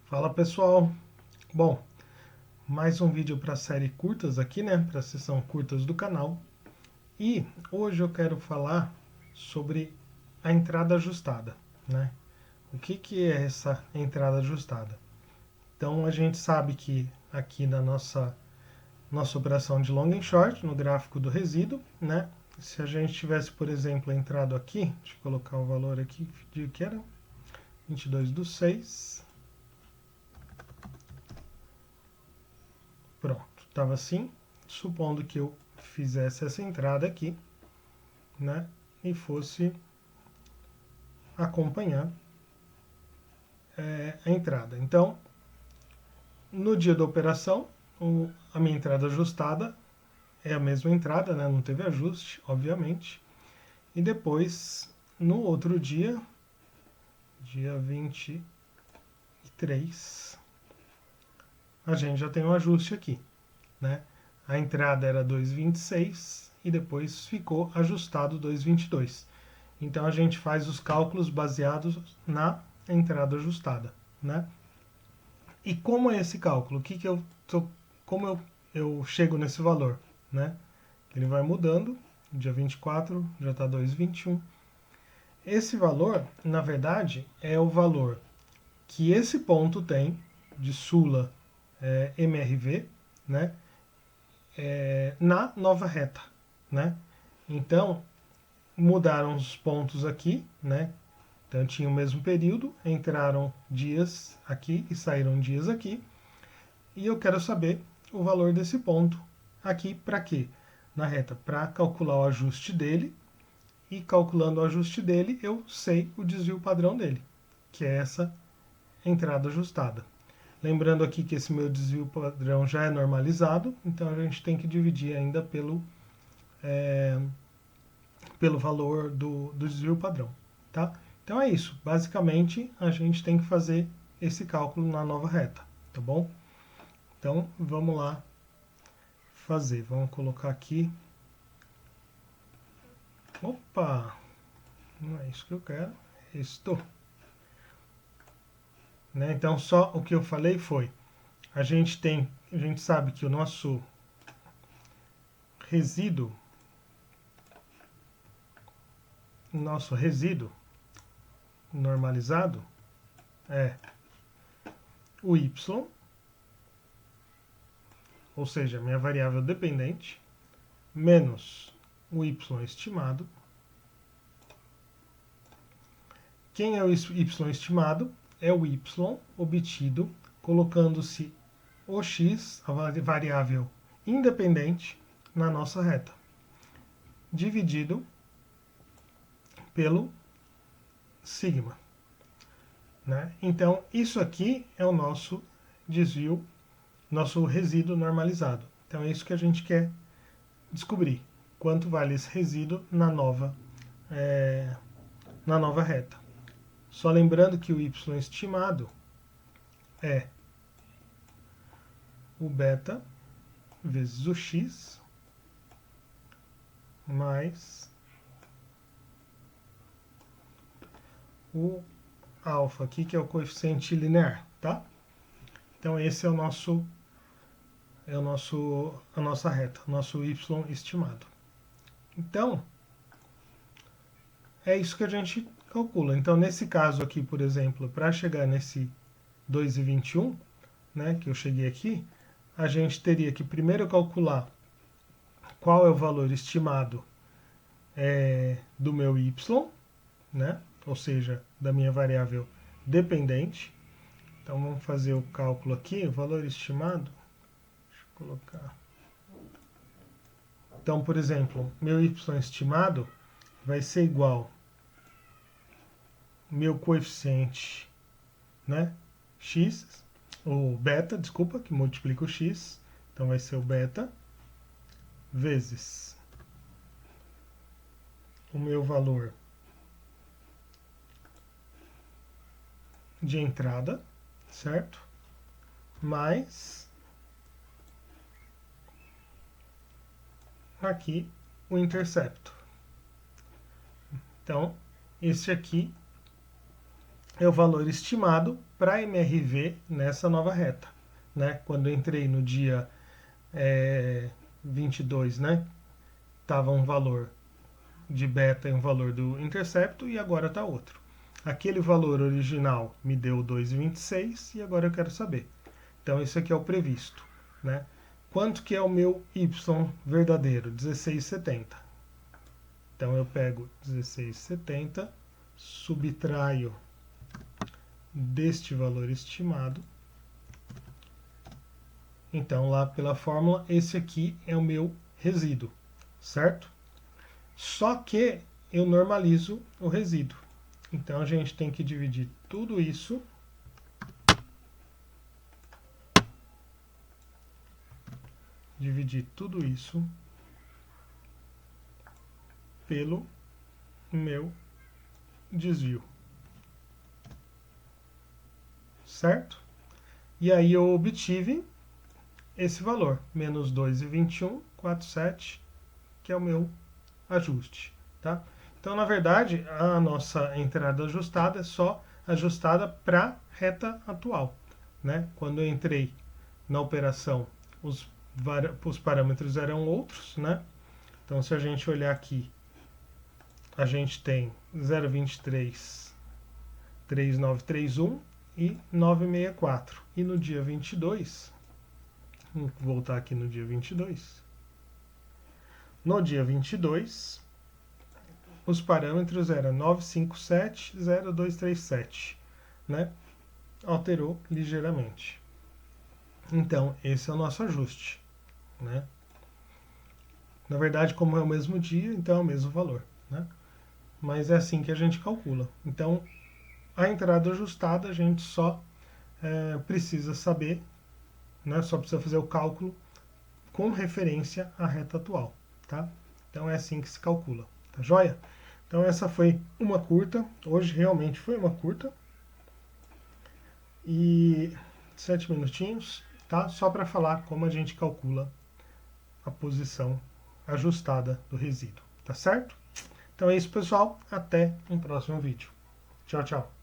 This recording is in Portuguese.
Fala pessoal, bom, mais um vídeo para a série curtas aqui, né, para a seção curtas do canal. E hoje eu quero falar sobre a entrada ajustada, né? O que é essa entrada ajustada? Então a gente sabe que aqui na nossa operação de long and short, no gráfico do resíduo, né? Se a gente tivesse, por exemplo, entrado aqui, deixa eu colocar o valor aqui de que era 22/6. Pronto, estava assim, supondo que eu fizesse essa entrada aqui, né, e fosse acompanhar a entrada. Então, no dia da operação, a minha entrada ajustada é a mesma entrada, né, não teve ajuste, obviamente. E depois, no outro dia, dia 23, a gente já tem um ajuste aqui, né? A entrada era 2,26 e depois ficou ajustado 2,22. Então a gente faz os cálculos baseados na entrada ajustada, né? E como é esse cálculo? Como eu chego nesse valor, né? Ele vai mudando. Dia 24 já está 2,21. Esse valor, na verdade, é o valor que esse ponto tem de Sula MRV, né? Na nova reta, né? Então, mudaram os pontos aqui, né? Então tinha o mesmo período, entraram dias aqui e saíram dias aqui. E eu quero saber o valor desse ponto aqui para quê? Na reta, para calcular o ajuste dele. E calculando o ajuste dele, eu sei o desvio padrão dele, que é essa entrada ajustada. Lembrando aqui que esse meu desvio padrão já é normalizado, então a gente tem que dividir ainda pelo valor do desvio padrão, tá? Então é isso. Basicamente, a gente tem que fazer esse cálculo na nova reta, tá bom? Então, vamos lá fazer. Vamos colocar aqui. Opa! Não é isso que eu quero. Estou. Né? Então, só o que eu falei foi: a gente sabe que o nosso resíduo, normalizado é o y, ou seja, minha variável dependente, menos o y estimado. Quem é o y estimado? É o y obtido colocando-se o x, a variável independente, na nossa reta, dividido pelo sigma. Né? Então, isso aqui é o nosso desvio, nosso resíduo normalizado. Então, é isso que a gente quer descobrir. Quanto vale esse resíduo na nova reta. Só lembrando que o y estimado é o beta vezes o x mais o alfa aqui, que é o coeficiente linear, tá? Então esse é a nossa reta, nosso y estimado. Então, é isso que a gente calcula. Então, nesse caso aqui, por exemplo, para chegar nesse 2,21, né, que eu cheguei aqui, a gente teria que primeiro calcular qual é o valor estimado do meu y, né, ou seja, da minha variável dependente. Então vamos fazer o cálculo aqui, o valor estimado. Deixa eu colocar. Então, por exemplo, meu y estimado vai ser igual meu coeficiente, né, x, o beta, desculpa, que multiplica o x. Então vai ser o beta vezes o meu valor de entrada, certo? Mais aqui o intercepto. Então, esse aqui é o valor estimado para MRV nessa nova reta, né? Quando eu entrei no dia 22, né? Tava um valor de beta e um valor do intercepto e agora está outro. Aquele valor original me deu 2,26 e agora eu quero saber. Então isso aqui é o previsto, né? Quanto que é o meu Y verdadeiro? 16,70. Então eu pego 16,70, subtraio deste valor estimado. Então lá pela fórmula, esse aqui é o meu resíduo, certo? Só que eu normalizo o resíduo. Então a gente tem que dividir tudo isso pelo meu desvio, certo? E aí eu obtive esse valor, menos 2,2147, que é o meu ajuste, tá? Então, na verdade, a nossa entrada ajustada é só ajustada para a reta atual, né? Quando eu entrei na operação, os parâmetros eram outros, né? Então, se a gente olhar aqui, a gente tem 0,23, 3931 e 964. E no dia 22, vamos voltar aqui no dia 22. No dia 22, os parâmetros eram 957, 0237, né? Alterou ligeiramente. Então, esse é o nosso ajuste, né? Na verdade, como é o mesmo dia, então é o mesmo valor, né? Mas é assim que a gente calcula. Então, a entrada ajustada a gente só precisa saber, né? Só precisa fazer o cálculo com referência à reta atual, tá? Então é assim que se calcula, tá joia? Então essa foi uma curta, hoje realmente foi uma curta, e 7 minutinhos, tá? Só para falar como a gente calcula a posição ajustada do resíduo, tá certo? Então é isso, pessoal, até um próximo vídeo. Tchau, tchau.